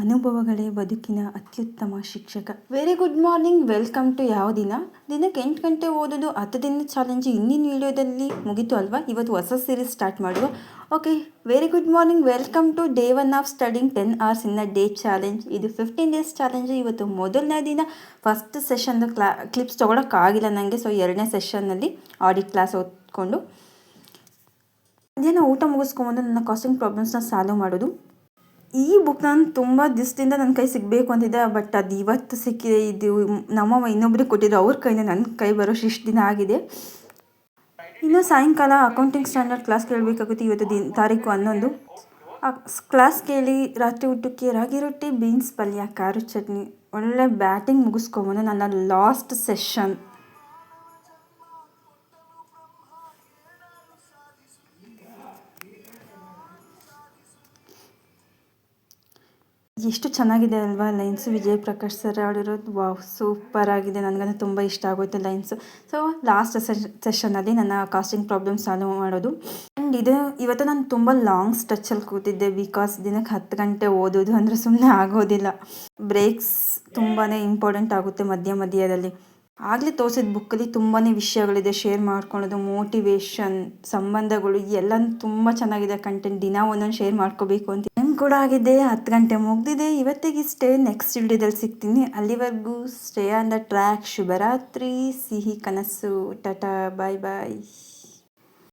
ಅನುಭವಗಳೇ ಬದುಕಿನ ಅತ್ಯುತ್ತಮ ಶಿಕ್ಷಕ. Very good morning, welcome to ಯಾವ ದಿನ. ದಿನಕ್ಕೆ 8 ಗಂಟೆ ಓದೋದು 10 ದಿನದ ಚಾಲೆಂಜ್ ಇಂದಿನ ವಿಡಿಯೋದಲ್ಲಿ ಮುಗೀತು ಅಲ್ವಾ. ಇವತ್ತು ಹೊಸ ಸೀರೀಸ್ ಸ್ಟಾರ್ಟ್ ಮಾಡುವ. Okay, very good morning, welcome to day 1 of studying 10 hours in a day challenge. ಇದು 15 days ಚಾಲೆಂಜ್. ಇವತ್ತು ಮೊದಲನೇ ದಿನ. ಫಸ್ಟ್ ಸೆಷನ್ದು ಕ್ಲಿಪ್ಸ್ ತೊಗೊಳಕ್ಕಾಗಿಲ್ಲ ನನಗೆ, ಸೊ 2ನೇ ಸೆಷನ್ನಲ್ಲಿ ಆಡಿಟ್ ಕ್ಲಾಸ್ ಓದ್ಕೊಂಡು ಅದೇನೋ ಊಟ ಮುಗಿಸ್ಕೊಂಬಂದು ನನ್ನ ಕಾಸ್ಟಿಂಗ್ ಪ್ರಾಬ್ಲಮ್ಸ್ನ ಸಾಲ್ವ್ ಮಾಡೋದು. ಈ ಬುಕ್ ನಾನು ತುಂಬ ದಿವಸದಿಂದ ನನ್ನ ಕೈ ಸಿಗಬೇಕು ಅಂತಿದ್ದೆ, ಬಟ್ ಅದು ಇವತ್ತು ಸಿಕ್ಕಿದೆ. ಇದು ನಮ್ಮಮ್ಮ ಇನ್ನೊಬ್ರಿಗೆ ಕೊಟ್ಟಿದ್ರು, ಅವ್ರ ಕೈಯಿಂದ ನನ್ನ ಕೈ ಬರೋಷ್ಟು ಇಷ್ಟು ದಿನ ಆಗಿದೆ. ಇನ್ನು ಸಾಯಂಕಾಲ ಅಕೌಂಟಿಂಗ್ ಸ್ಟ್ಯಾಂಡರ್ಡ್ ಕ್ಲಾಸ್ ಕೇಳಬೇಕಾಗುತ್ತೆ. ಇವತ್ತು ತಾರೀಕು 11. ಕ್ಲಾಸ್ ಕೇಳಿ ರಾತ್ರಿ ಊಟಕ್ಕೆ ರಾಗಿ ರೊಟ್ಟಿ, ಬೀನ್ಸ್ ಪಲ್ಯ, ಖಾರದ ಚಟ್ನಿ, ಒಳ್ಳೆ ಬ್ಯಾಟಿಂಗ್ ಮುಗಿಸ್ಕೊಂಬಂದು ನನ್ನ ಲಾಸ್ಟ್ ಸೆಷನ್. ಎಷ್ಟು ಚೆನ್ನಾಗಿದೆ ಅಲ್ವಾ ಲೈನ್ಸು. ವಿಜಯ್ ಪ್ರಕಾಶ್ ಸರ್ ಆಡಿರೋದು ವಾವ್, ಸೂಪರ್ ಆಗಿದೆ. ನನಗಂತೂ ತುಂಬ ಇಷ್ಟ ಆಗೋಯ್ತು ಲೈನ್ಸು. ಸೊ ಲಾಸ್ಟ್ ಸೆಷನ್ನಲ್ಲಿ ನನ್ನ ಕಾಸ್ಟಿಂಗ್ ಪ್ರಾಬ್ಲಮ್ ಸಾಲ್ವ್ ಮಾಡೋದು. ಆ್ಯಂಡ್ ಇವತ್ತು ನಾನು ತುಂಬ ಲಾಂಗ್ ಸ್ಟ್ರೆಚಲ್ಲಿ ಕೂತಿದ್ದೆ, ಬಿಕಾಸ್ ದಿನಕ್ಕೆ 10 ಗಂಟೆ ಓದೋದು ಅಂದರೆ ಸುಮ್ಮನೆ ಆಗೋದಿಲ್ಲ. ಬ್ರೇಕ್ಸ್ ತುಂಬಾ ಇಂಪಾರ್ಟೆಂಟ್ ಆಗುತ್ತೆ ಮಧ್ಯದಲ್ಲಿ. ಆಗಲೇ ತೋರಿಸಿದ ಬುಕ್ಕಲ್ಲಿ ತುಂಬಾ ವಿಷಯಗಳಿದೆ, ಶೇರ್ ಮಾಡ್ಕೊಳ್ಳೋದು, ಮೋಟಿವೇಶನ್, ಸಂಬಂಧಗಳು ಎಲ್ಲ ತುಂಬ ಚೆನ್ನಾಗಿದೆ ಕಂಟೆಂಟ್. ದಿನ ಒಂದೊಂದು ಶೇರ್ ಮಾಡ್ಕೋಬೇಕು ಅಂತ ಕೂಡ ಆಗಿದೆ. 10 ಗಂಟೆ ಮುಗ್ದಿದೆ. ಇವತ್ತಿಗಿಷ್ಟೇ. ನೆಕ್ಸ್ಟ್ ವಿಡಿಯೋದಲ್ಲಿ ಸಿಗ್ತೀನಿ. ಅಲ್ಲಿವರೆಗೂ ಸ್ಟೇ ಆನ್ ದ ಟ್ರ್ಯಾಕ್. ಶುಭರಾತ್ರಿ, ಸಿಹಿ ಕನಸು. ಟಾಟಾ, ಬಾಯ್ ಬಾಯ್.